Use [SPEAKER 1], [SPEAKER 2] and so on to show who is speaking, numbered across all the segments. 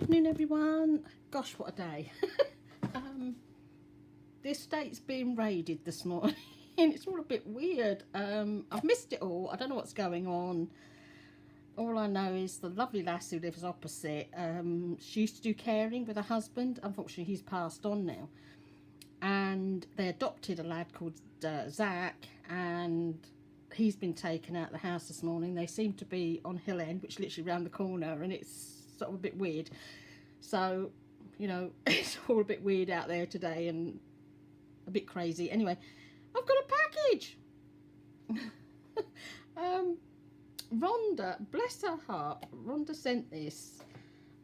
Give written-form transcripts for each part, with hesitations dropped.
[SPEAKER 1] afternoon, everyone. Gosh, what a day. The estate's being raided this morning. It's all a bit weird. I've missed it all. I don't know what's going on. All I know is the lovely lass who lives opposite, she used to do caring with her husband. Unfortunately, he's passed on now. And they adopted a lad called Zach, and he's been taken out of the house this morning. They seem to be on Hill End, which is literally around the corner, and it's sort of a bit weird. So, you know, it's all a bit weird out there today and a bit crazy. Anyway, I've got a package. Rhonda, bless her heart, Rhonda sent this,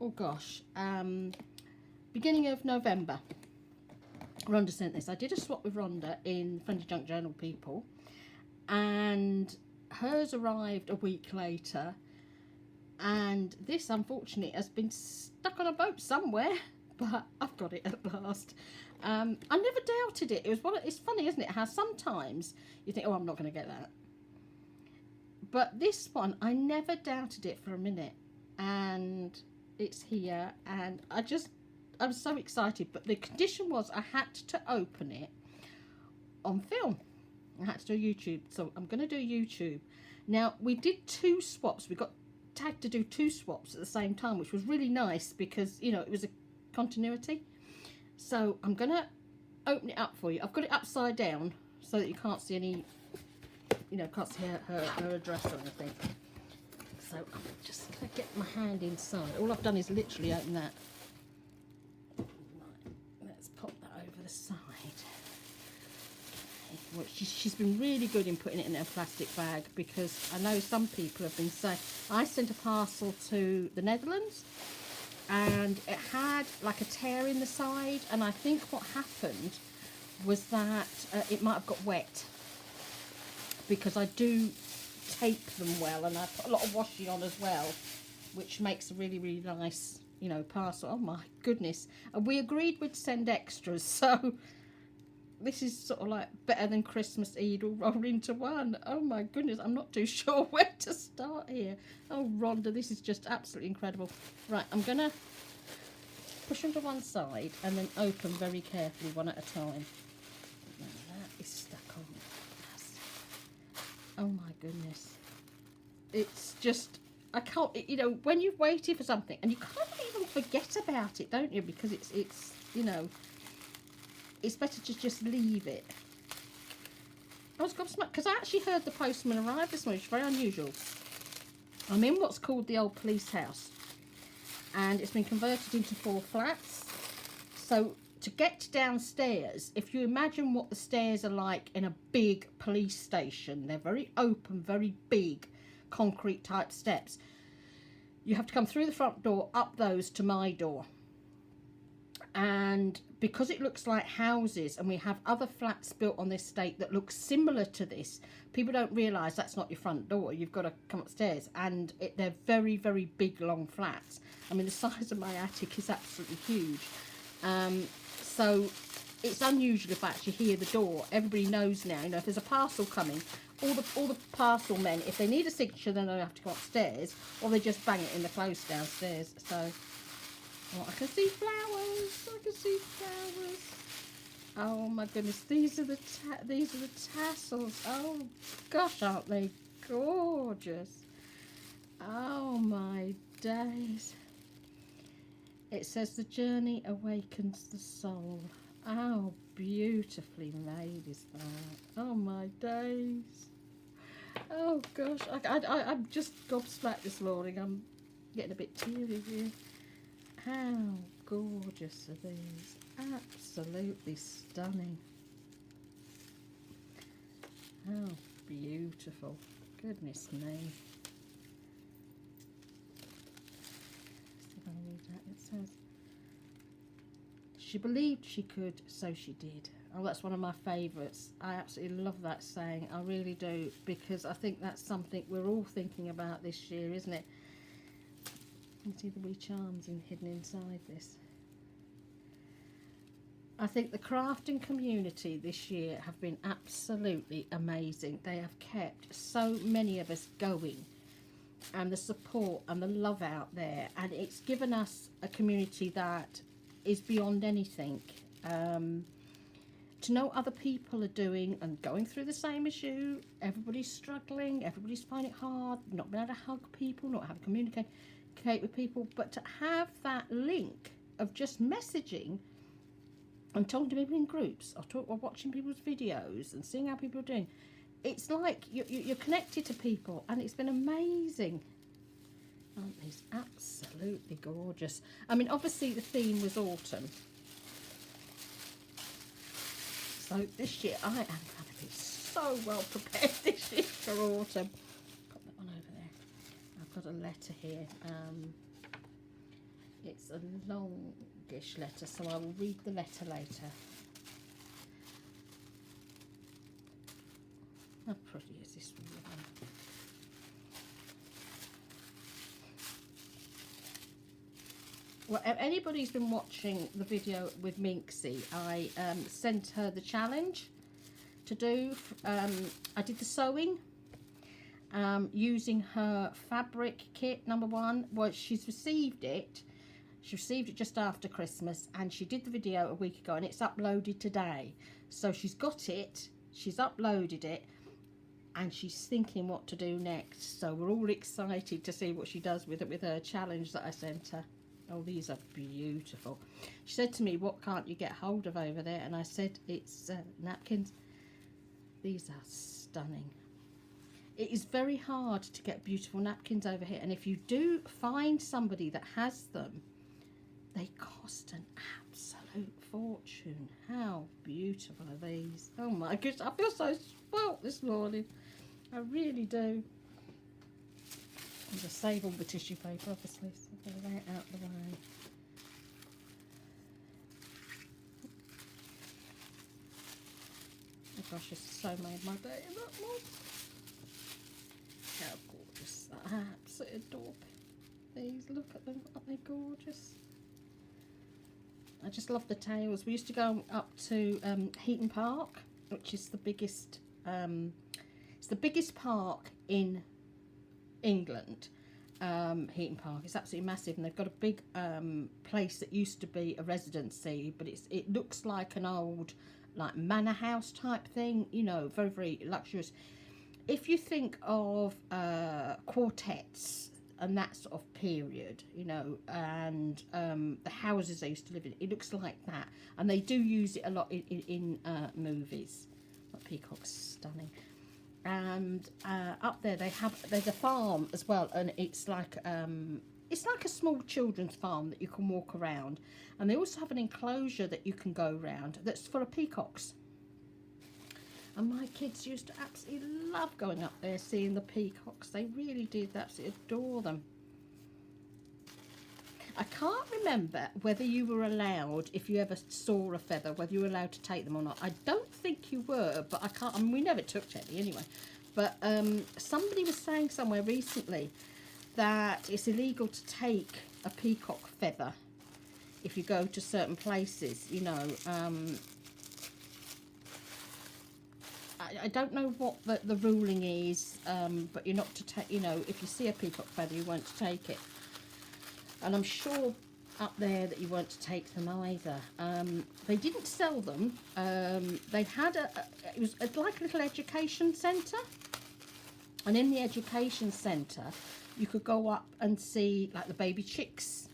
[SPEAKER 1] oh gosh, beginning of November. Rhonda sent this. I did a swap with Rhonda in Friendly Junk Journal people, and hers arrived a week later, and this unfortunately has been stuck on a boat somewhere, but I've got it at last. I never doubted it. It's funny, isn't it, how sometimes you think, oh, I'm not going to get that. But this one, I never doubted it for a minute, and it's here, and I'm so excited. But the condition was I had to open it on film. I had to do YouTube, so I'm going to do YouTube. Now, we did 2 swaps. We got tagged to do 2 swaps at the same time, which was really nice because, you know, it was a continuity. So I'm going to open it up for you. I've got it upside down so that you can't see any, you know, can't see her address or anything. So I'm just going to get my hand inside. All I've done is literally open that. Right, let's pop that over the side. Well, she's been really good in putting it in a plastic bag, because I know some people have been saying, I sent a parcel to the Netherlands and it had like a tear in the side, and I think what happened was that it might have got wet, because I do tape them well and I put a lot of washi on as well, which makes a really, really nice, you know, parcel. Oh my goodness. And we agreed we'd send extras, so this is sort of like better than Christmas Eid all rolled into one. Oh my goodness, I'm not too sure where to start here. Oh, Rhonda, this is just absolutely incredible. Right, I'm going to push them to one side and then open very carefully one at a time. Now that is stuck on. Oh my goodness. It's just, I can't, you know, when you've waited for something and you kind of even forget about it, don't you? Because it's you know, it's better to just leave it. I was gobsmacked because I actually heard the postman arrive this morning, which is very unusual. I'm in what's called the old police house, and it's been converted into 4 flats. So to get downstairs, if you imagine what the stairs are like in a big police station, they're very open, very big, concrete type steps. You have to come through the front door, up those to my door. And because it looks like houses, and we have other flats built on this estate that look similar to this, people don't realise that's not your front door. You've got to come upstairs, and they're very, very big, long flats. I mean, the size of my attic is absolutely huge. So it's unusual if I actually hear the door. Everybody knows now, you know, if there's a parcel coming, all the parcel men, if they need a signature, then they have to go upstairs, or they just bang it in the post downstairs. So, oh, I can see flowers. I can see flowers. Oh my goodness, these are the tassels. Oh gosh, aren't they gorgeous? Oh my days. It says the journey awakens the soul. How beautifully made is that? Oh my days. Oh gosh, I'm just gobsmacked this morning. I'm getting a bit teary here. How gorgeous are these? Absolutely stunning. How beautiful. Goodness me. See if I can read that. It says, she believed she could, so she did. Oh, that's one of my favourites. I absolutely love that saying. I really do, because I think that's something we're all thinking about this year, isn't it? You can see the wee charms hidden inside this. I think the crafting community this year have been absolutely amazing. They have kept so many of us going. and the support and the love out there, and it's given us a community that is beyond anything. To know other people are doing and going through the same as you. Everybody's struggling, everybody's finding it hard, not being able to hug people, not having to communicate with people, but to have that link of just messaging and talking to people in groups, or watching people's videos and seeing how people are doing. It's like you're connected to people, and it's been amazing. Aren't these absolutely gorgeous? I mean, obviously the theme was autumn. So this year I am going to be so well prepared this year for autumn. Put that one over there. I've got a letter here. It's a longish letter, so I will read the letter later. How pretty is this one? Well, if anybody's been watching the video with Minxie, I sent her the challenge to do. I did the sewing using her fabric kit #1. Well, she's received it. She received it just after Christmas, and she did the video a week ago, and it's uploaded today. So she's got it, she's uploaded it, and she's thinking what to do next. So we're all excited to see what she does with it, with her challenge that I sent her. Oh, these are beautiful. She said to me, what can't you get hold of over there? And I said, it's napkins. These are stunning. It is very hard to get beautiful napkins over here, and if you do find somebody that has them, they cost an absolute fortune. How beautiful are these? Oh my goodness, I feel so spoilt this morning. I really do. I'll just save all the tissue paper, obviously, so get that out of the way. Oh gosh, this so made my day in that one. How gorgeous. I absolutely adore these. Look at them, aren't they gorgeous? I just love the tails. We used to go up to Heaton Park, which is the biggest, it's the biggest park in England. Heaton Park, it's absolutely massive, and they've got a big place that used to be a residency, but it looks like an old like manor house type thing, you know, very, very luxurious. If you think of quartets and that sort of period, you know, and the houses they used to live in, it looks like that, and they do use it a lot in movies. That peacock's stunning. And up there there's a farm as well, and it's like a small children's farm that you can walk around, and they also have an enclosure that you can go around that's full of peacocks. And my kids used to absolutely love going up there, seeing the peacocks. They really did, absolutely adore them. I can't remember whether you were allowed, if you ever saw a feather, whether you were allowed to take them or not. I don't think you were, but I can't, I mean, we never took any anyway. But somebody was saying somewhere recently that it's illegal to take a peacock feather if you go to certain places, you know. I don't know what the ruling is, but you're not to take, you know, if you see a peacock feather, you weren't to take it. And I'm sure up there that you weren't to take them either. They didn't sell them. They had it was like a little education centre. And in the education centre, you could go up and see like the baby chicks.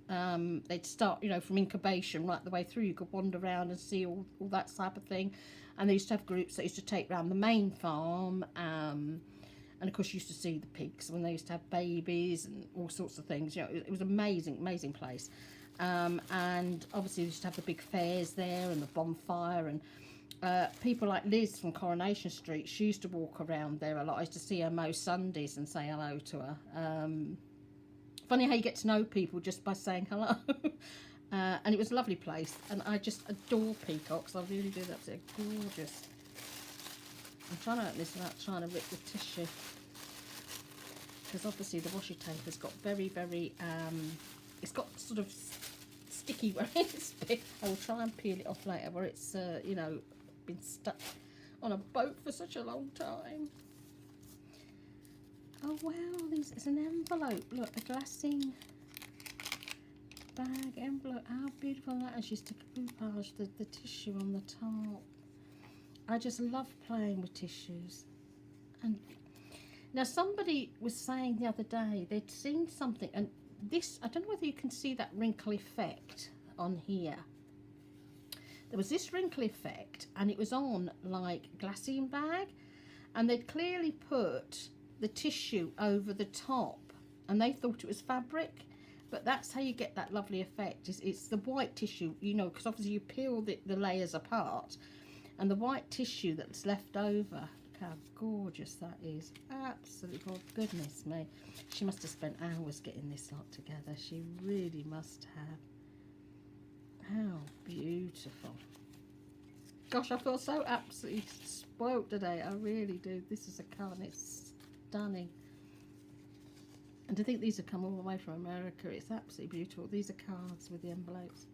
[SPEAKER 1] They'd start, you know, from incubation right the way through. You could wander around and see all that type of thing. And they used to have groups that used to take around the main farm. And of course you used to see the pigs when they used to have babies and all sorts of things. You know, it was amazing, amazing place. And obviously they used to have the big fairs there and the bonfire, and people like Liz from Coronation Street, she used to walk around there a lot. I used to see her most Sundays and say hello to her. Funny how you get to know people just by saying hello. And it was a lovely place, and I just adore peacocks. I really do. That's gorgeous. I'm trying to open this without trying to rip the tissue, because obviously the washi tape has got very, very, it's got sort of sticky where it's been. I will try and peel it off later, where it's, you know, been stuck on a boat for such a long time. Oh wow, it's an envelope. Look, a glassine bag envelope. How beautiful that is. Just decoupage the tissue on the top. I just love playing with tissues. And now somebody was saying the other day they'd seen something, and this, I don't know whether you can see that wrinkle effect on here. There was this wrinkle effect, and it was on like glassine bag, and they'd clearly put the tissue over the top, and they thought it was fabric, but that's how you get that lovely effect. It's the white tissue, you know, because obviously you peel the layers apart, and the white tissue that's left over. Look how gorgeous that is. Absolutely gorgeous. Goodness me, she must have spent hours getting this lot together. She really must have. How beautiful. Gosh, I feel so absolutely spoilt today. I really do. This is a colour and it's stunning. And to think these have come all the way from America, it's absolutely beautiful. These are cards with the envelopes.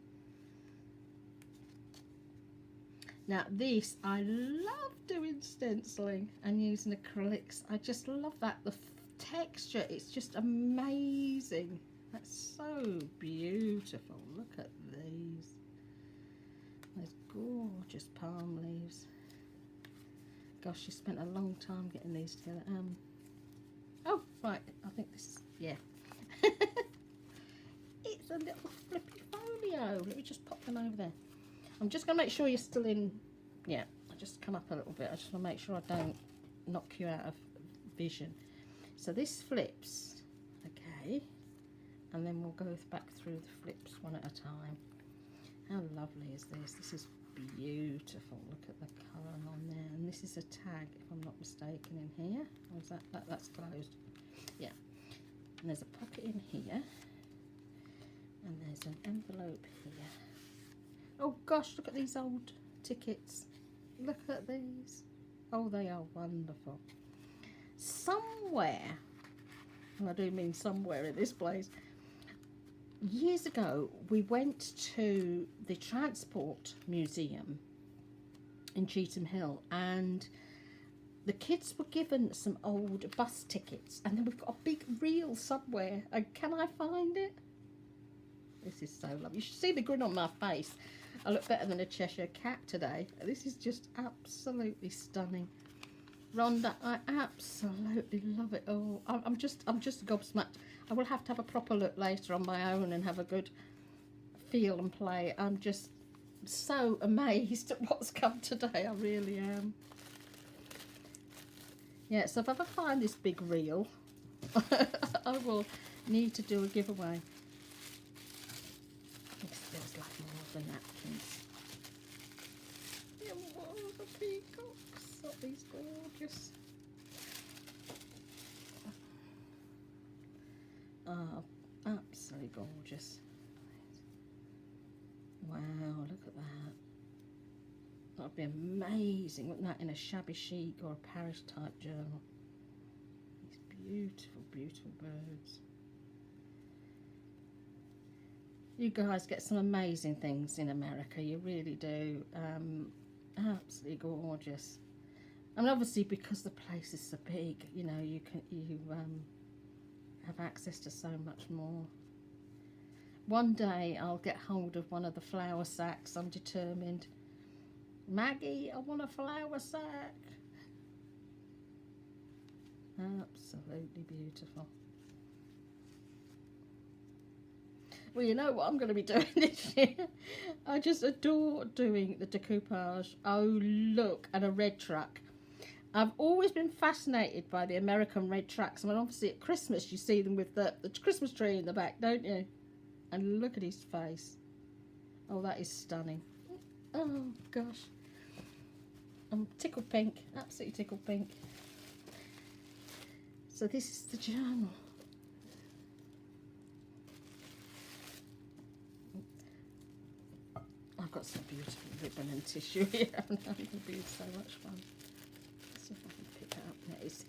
[SPEAKER 1] Now this, I love doing stenciling and using acrylics. I just love that. The texture, it's just amazing. That's so beautiful. Look at these. Those gorgeous palm leaves. Gosh, she spent a long time getting these together. Oh, right, I think this, yeah. It's a little flippy folio. Let me just pop them over there. I'm just going to make sure you're still in, yeah, I'll just come up a little bit. I just want to make sure I don't knock you out of vision. So this flips, okay, and then we'll go back through the flips one at a time. How lovely is this? This is beautiful. Look at the colour on there. And this is a tag, if I'm not mistaken, in here. Or is that's closed? Yeah. And there's a pocket in here. And there's an envelope here. Oh gosh, look at these old tickets. Look at these. Oh, they are wonderful. Somewhere, and I do mean somewhere in this place, years ago we went to the Transport Museum in Cheetham Hill, and the kids were given some old bus tickets, and then we've got a big reel somewhere, and can I find it? This is so lovely. You should see the grin on my face. I look better than a Cheshire cat today. This is just absolutely stunning. Rhonda, I absolutely love it all. I'm just gobsmacked. I will have to have a proper look later on my own and have a good feel and play. I'm just so amazed at what's come today. I really am. Yeah, so if I ever find this big reel, I will need to do a giveaway. This feels like more than napkins. Yeah, what are the peacocks? Aren't these gorgeous? Oh, absolutely gorgeous. Wow, look at that. That would be amazing, wouldn't that, in a shabby chic or a Paris type journal? These beautiful, beautiful birds. You guys get some amazing things in America, you really do. Absolutely gorgeous. And obviously because the place is so big, you know, you have access to so much more. One day I'll get hold of one of the flour sacks. I'm determined. Maggie, I want a flour sack. Absolutely beautiful. Well, you know what I'm going to be doing this year? I just adore doing the decoupage. Oh, look, and a red truck. I've always been fascinated by the American red trucks. I mean, obviously at Christmas you see them with the Christmas tree in the back, don't you? And look at his face. Oh, that is stunning. Oh, gosh. I'm tickled pink. Absolutely tickled pink. So this is the journal. I've got some beautiful ribbon and tissue here. I'm going to be so much fun. Let's see if I can pick it up. That is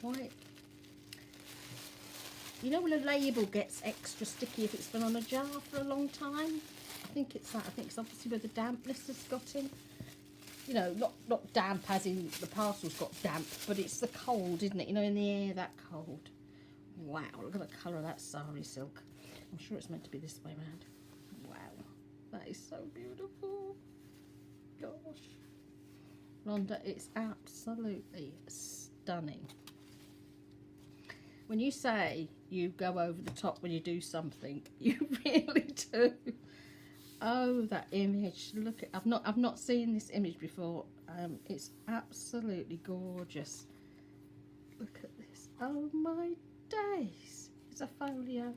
[SPEAKER 1] quite... You know when a label gets extra sticky if it's been on a jar for a long time? I think it's that. I think it's obviously where the dampness has got in. you know, not damp as in the parcel's got damp, but it's the cold, isn't it? You know, in the air, that cold. Wow, look at the colour of that sari silk. I'm sure it's meant to be this way around. Wow, that is so beautiful. Gosh. Rhonda, it's absolutely stunning. When you say you go over the top when you do something, you really do. Oh, that image! Look, I've not seen this image before. It's absolutely gorgeous. Look at this! Oh my days! It's a folio.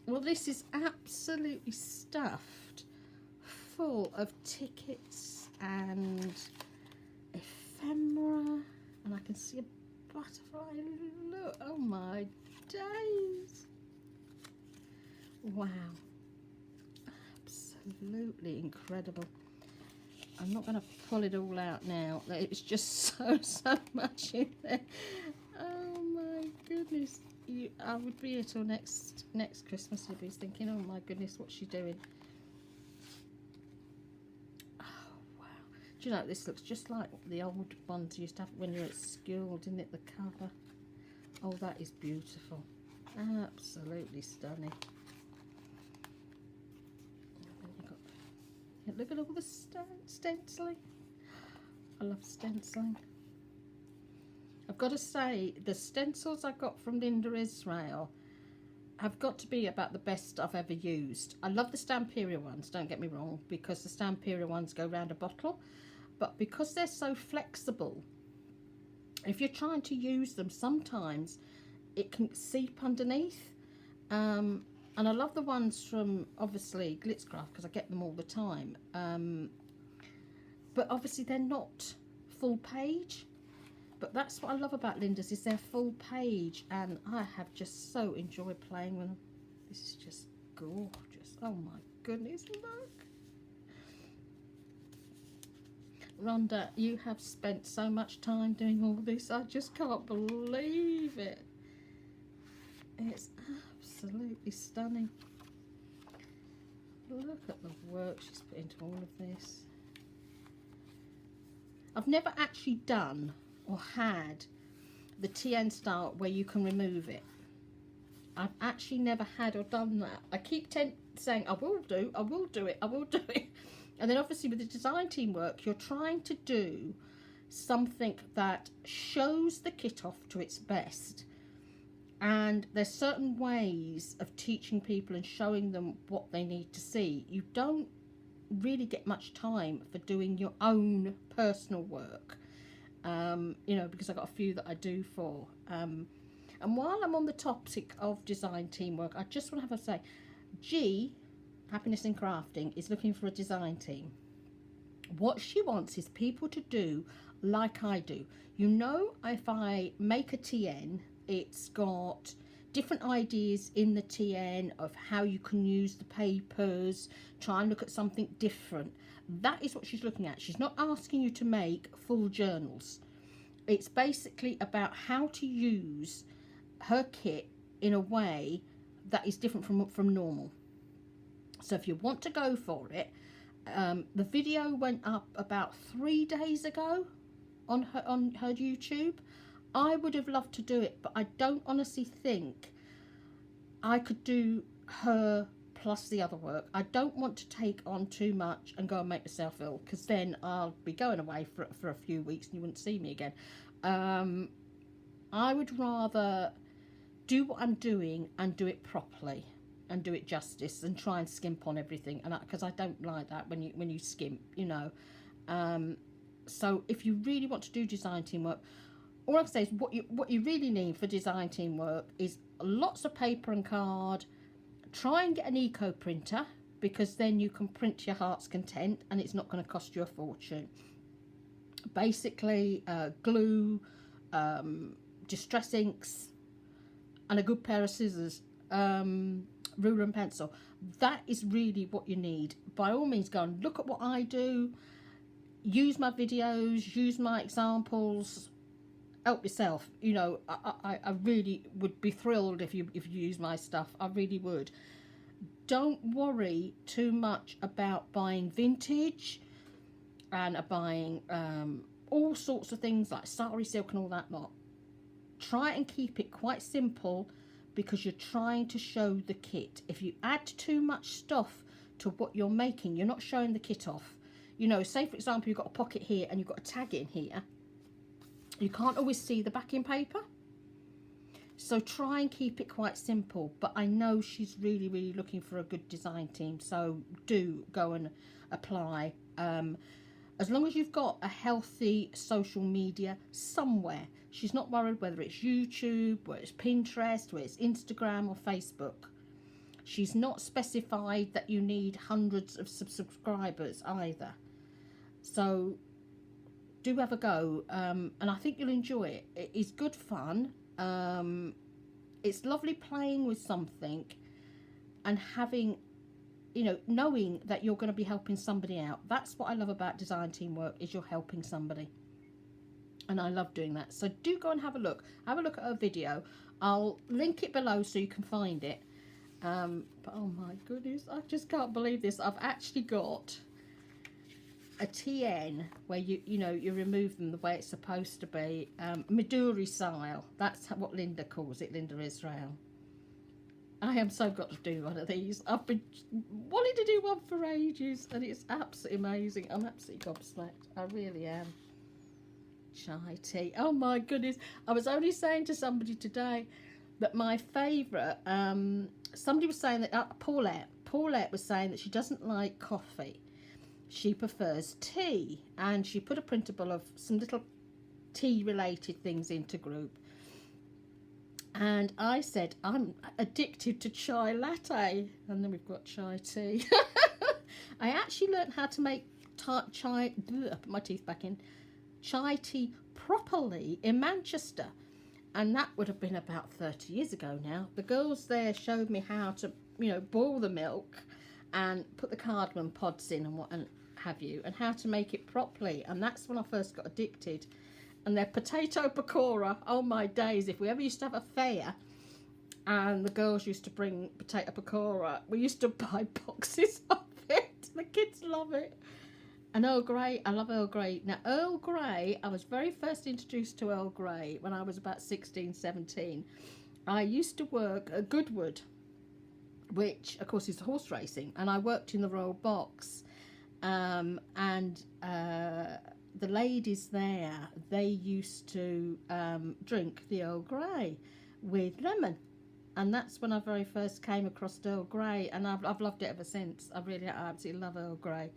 [SPEAKER 1] Well, this is absolutely stuffed full of tickets and ephemera, and I can see a butterfly. Look! Oh my days! Wow. Absolutely incredible. I'm not going to pull it all out now. It's just so much in there. Oh my goodness. I would be here till next Christmas. You'd be thinking, oh my goodness, what's she doing? Oh wow. Do you know, this looks just like the old ones you used to have when you were at school, didn't it? The cover. Oh, that is beautiful. Absolutely stunning. Look at all the stenciling. I love stenciling. I've got to say, the stencils I got from Linda Israel have got to be about the best I've ever used. I love the Stamperia ones, don't get me wrong, because the Stamperia ones go round a bottle. But because they're so flexible, if you're trying to use them, sometimes it can seep underneath. And I love the ones from, obviously, Glitzcraft, because I get them all the time. But obviously they're not full page. But that's what I love about Linda's, is they're full page. And I have just so enjoyed playing with them. This is just gorgeous. Oh my goodness, look. Rhonda, you have spent so much time doing all this. I just can't believe it. It's absolutely stunning. Look at the work she's put into all of this. I've never actually done or had the TN style where you can remove it. I've actually never had or done that. I keep saying I will do it. And then obviously with the design team work, you're trying to do something that shows the kit off to its best. And there's certain ways of teaching people and showing them what they need to see. You don't really get much time for doing your own personal work, you know, because I've got a few that I do for. And while I'm on the topic of design teamwork, I just want to have a say, G, Happiness in Crafting, is looking for a design team. What she wants is people to do like I do. You know, if I make a TN, it's got different ideas in the TN of how you can use the papers, try and look at something different. That is what she's looking at. She's not asking you to make full journals. It's basically about how to use her kit in a way that is different from normal. So if you want to go for it, the video went up about 3 days ago on her YouTube. I would have loved to do it, but I don't honestly think I could do her plus the other work. I don't want to take on too much and go and make myself ill, because then I'll be going away for a few weeks and you wouldn't see me again. I would rather do what I'm doing and do it properly and do it justice and try and skimp on everything, and because I don't like that when you skimp, you know. So if you really want to do design team work, all I can say is what you really need for design team work is lots of paper and card. Try and get an eco printer, because then you can print your heart's content and it's not going to cost you a fortune. Basically, glue, distress inks, and a good pair of scissors, ruler and pencil. That is really what you need. By all means, go and look at what I do. Use my videos, use my examples. Help yourself. You know, I really would be thrilled if you use my stuff. I really would. Don't worry too much about buying vintage. and are buying all sorts of things like sari silk and all that lot, try and keep it quite simple, because you're trying to show the kit. If you add too much stuff to what you're making, you're not showing the kit off. You know, say for example, you've got a pocket here and you've got a tag in here. You can't always see the backing paper. So try and keep it quite simple. But I know she's really, really looking for a good design team. So do go and apply. As long as you've got a healthy social media somewhere. She's not worried whether it's YouTube, whether it's Pinterest, whether it's Instagram or Facebook. She's not specified that you need hundreds of subscribers either. So do have a go, and I think you'll enjoy it. It is good fun. It's lovely playing with something and having, you know, knowing that you're going to be helping somebody out. That's what I love about design teamwork, is you're helping somebody. And I love doing that. So do go and have a look. Have a look at her video. I'll link it below so you can find it. But oh my goodness, I just can't believe this. I've actually got a TN where you know, you remove them the way it's supposed to be. Midori style. That's what Linda calls it, Linda Israel. I am so got to do one of these. I've been wanting to do one for ages, and it's absolutely amazing. I'm absolutely gobsmacked. I really am. Chai tea. Oh my goodness. I was only saying to somebody today that my favourite, somebody was saying that, Paulette was saying that she doesn't like coffee. She prefers tea, and she put a printable of some little tea related things into group. And I said, I'm addicted to chai latte. And then we've got chai tea. I actually learned how to make chai, put my teeth back in, chai tea properly in Manchester. And that would have been about 30 years ago now. The girls there showed me how to, you know, boil the milk and put the cardamom pods in and what and have you, and how to make it properly. And that's when I first got addicted. And their potato pakora, oh my days, if we ever used to have a fair and the girls used to bring potato pakora, we used to buy boxes of it. The kids love it. And Earl Grey, I love Earl Grey. Now Earl Grey, I was very first introduced to Earl Grey when I was about 16, 17. I used to work at Goodwood, which of course is horse racing, and I worked in the Royal Box. The ladies there, they used to drink the Earl Grey with lemon, and that's when I very first came across Earl Grey, and I've loved it ever since. I absolutely love Earl Grey,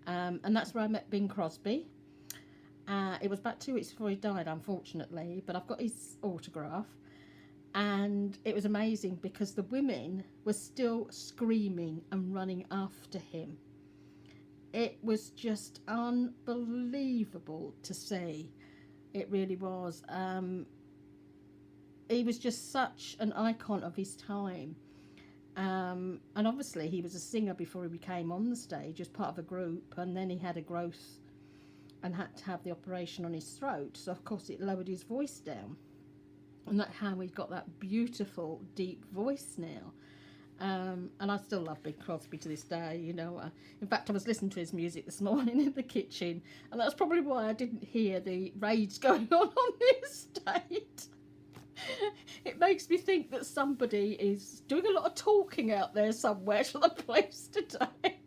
[SPEAKER 1] and that's where I met Bing Crosby. It was about 2 weeks before he died, unfortunately, but I've got his autograph, and it was amazing because the women were still screaming and running after him. It was just unbelievable to see. It really was. He was just such an icon of his time. And obviously he was a singer before he became on the stage as part of a group, and then he had a growth and had to have the operation on his throat. So of course it lowered his voice down. And that's how he got that beautiful deep voice now. And I still love Bing Crosby to this day, you know. In fact, I was listening to his music this morning in the kitchen, and that's probably why I didn't hear the raids going on the estate. It makes me think that somebody is doing a lot of talking out there somewhere to the place today.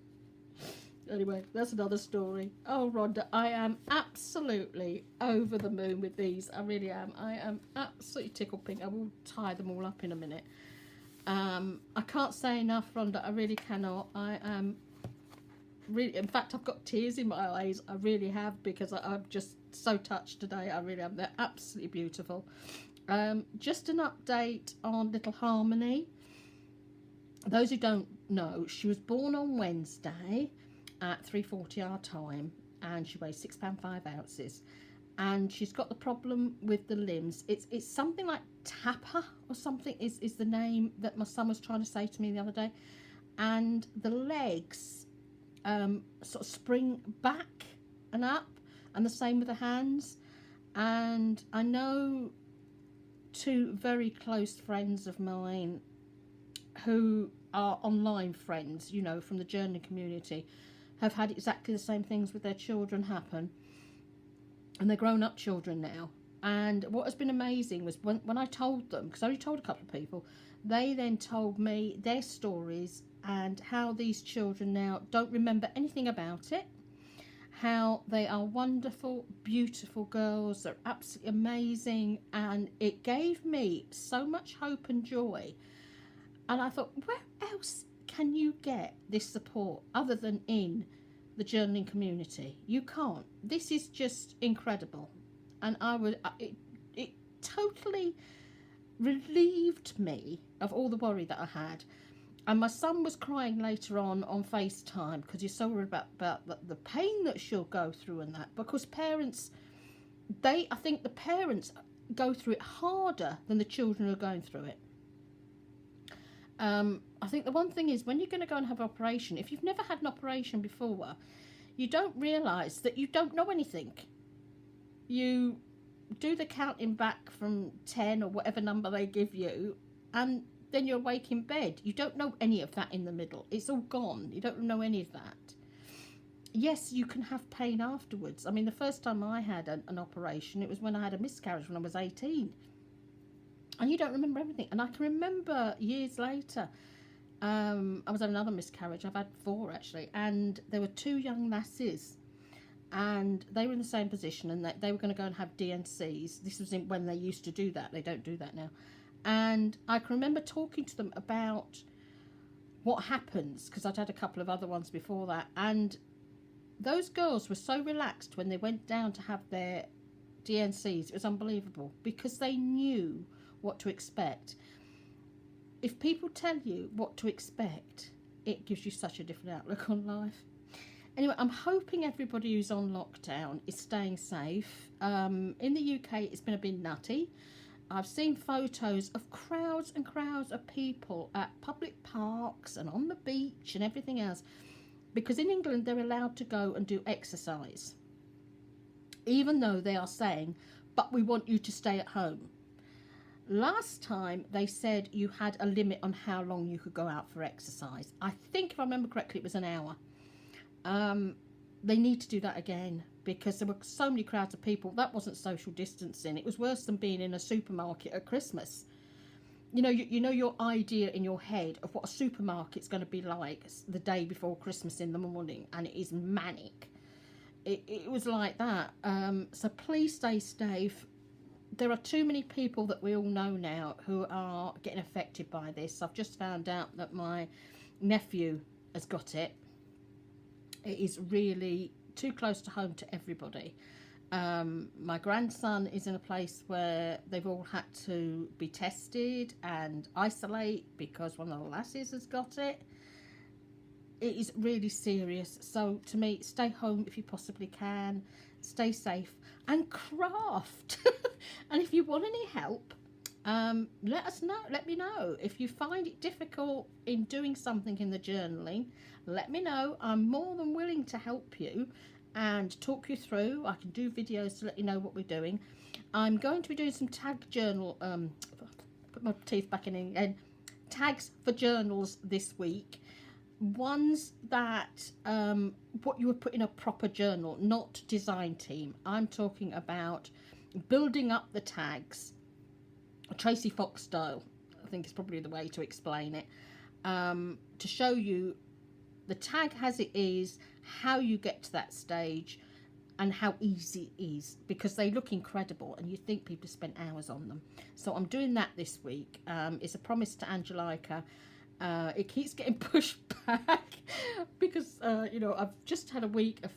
[SPEAKER 1] Anyway, that's another story. Oh, Rhonda, I am absolutely over the moon with these. I really am. I am absolutely tickled pink. I will tie them all up in a minute. I can't say enough, Rhonda. I really cannot. I am really, in fact, I've got tears in my eyes. I really have, because I'm just so touched today. I really am. They're absolutely beautiful. Just an update on little Harmony. Those who don't know, she was born on Wednesday at 3:40 our time, and she weighs £6.5. And she's got the problem with the limbs. It's something like Tapper or something is the name that my son was trying to say to me the other day. And the legs sort of spring back and up, and the same with the hands. And I know two very close friends of mine who are online friends, you know, from the journaling community, have had exactly the same things with their children happen. And they're grown-up children now. And what has been amazing was when I told them, because I only told a couple of people, they then told me their stories and how these children now don't remember anything about it, how they are wonderful, beautiful girls, they're absolutely amazing, and it gave me so much hope and joy. And I thought, where else can you get this support other than in the journaling community? You can't. This is just incredible. And it totally relieved me of all the worry that I had. And my son was crying later on FaceTime because he's so worried about the pain that she'll go through and that. Because parents, I think the parents go through it harder than the children who are going through it. I think the one thing is, when you're going to go and have an operation, if you've never had an operation before, you don't realise that you don't know anything. You do the counting back from 10 or whatever number they give you, and then you're awake in bed. You don't know any of that in the middle. It's all gone. You don't know any of that. Yes, you can have pain afterwards. I mean, the first time I had an operation, it was when I had a miscarriage when I was 18. And you don't remember everything. And I can remember years later, I was having another miscarriage. I've had 4 actually. And there were 2 young lasses. And they were in the same position, and they were going to go and have DNCs. This was when they used to do that. They don't do that now. And I can remember talking to them about what happens, because I'd had a couple of other ones before that. And those girls were so relaxed when they went down to have their DNCs. It was unbelievable, because they knew what to expect. If people tell you what to expect, it gives you such a different outlook on life. Anyway, I'm hoping everybody who's on lockdown is staying safe. In the UK, it's been a bit nutty. I've seen photos of crowds and crowds of people at public parks and on the beach and everything else. Because in England, they're allowed to go and do exercise. Even though they are saying, but we want you to stay at home. Last time, they said you had a limit on how long you could go out for exercise. I think, if I remember correctly, it was an hour. They need to do that again, because there were so many crowds of people. That wasn't social distancing. It was worse than being in a supermarket at Christmas. You know your idea in your head of what a supermarket's going to be like the day before Christmas in the morning, and it is manic. It was like that. So please stay safe. There are too many people that we all know now who are getting affected by this. I've just found out that my nephew has got it. It is really too close to home to everybody. My grandson is in a place where they've all had to be tested and isolate because one of the lasses has got it. It is really serious. So to me, stay home if you possibly can. Stay safe and craft. And if you want any help, let us know. Let me know. If you find it difficult in doing something in the journaling, let me know. I'm more than willing to help you and talk you through. I can do videos to let you know what we're doing. I'm going to be doing some tag journal, put my teeth back in again, tags for journals this week. Ones that, what you would put in a proper journal, not design team. I'm talking about building up the tags, Tracy Fox style, I think is probably the way to explain it, to show you the tag as it is, how you get to that stage, and how easy it is, because they look incredible and you think people spent hours on them. So I'm doing that this week. It's a promise to Angelica. It keeps getting pushed back because, I've just had a week of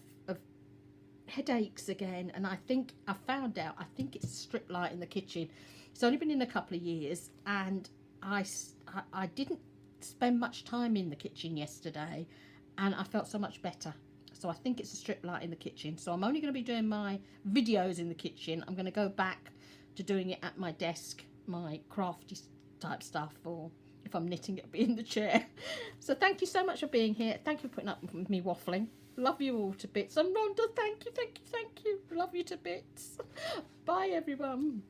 [SPEAKER 1] headaches again, and I think it's a strip light in the kitchen. It's only been in a couple of years, and I didn't spend much time in the kitchen yesterday, and I felt so much better. So I think it's a strip light in the kitchen. So I'm only going to be doing my videos in the kitchen. I'm going to go back to doing it at my desk, my crafty type stuff, or if I'm knitting, it'll be in the chair. So thank you so much for being here. Thank you for putting up with me waffling. Love you all to bits. And Rhonda, thank you. Love you to bits. Bye, everyone.